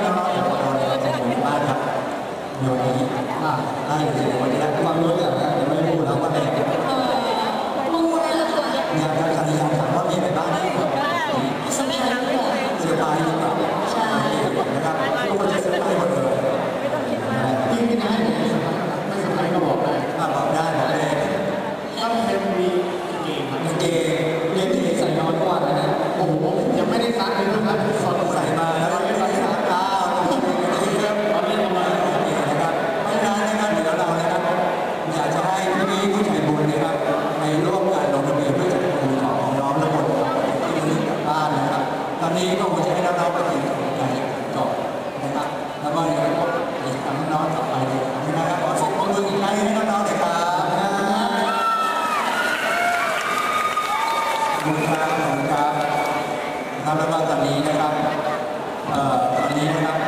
น้องๆของเราเนี่ยจะหมุนบ้านครับโยนนี้ได้เลยวันนี้ความรู้อย่างนะยังไม่รู้แล้วว่าเป็นมูเลยละค่ะอยากจะสัญญาถามว่ามีอะไรบ้างที่แบบสบายดีกว่าเซอร์ไพรส์แบบใช่นะครับทุกคนจะเซอร์ไพรส์หมดเลยที่ไม่ได้ไม่สบายก็บอกได้บอกได้บอกเลยถ้าเป็นมีเกมครับเกมใส่นอนก่อนนะโอ้โหยังไม่ได้ซักเลยนะครับสอนใส่มาแล้วก็ไม่ได้ซักข้าวตอนนี้ประมาณนะครับไม่นานนะครับเดี๋ยวเรานะครับอยากจะให้พี่ผู้ใจบุญนะครับในร่วมการลงทะเบียนเพื่อจัดการของน้องทั้งหมดที่มาถึงบ้านนะครับตอนนี้ก็คงจะให้น้องๆไปถึงการจบนะครับแล้วก็ในการทำน้องต่อไปนะครับขอส่งมืออีกครั้งให้น้องๆเลยครับขอบคุณครับขอบคุณครับแล้วก็ตอนนี้นะครับตอนนี้นะครับ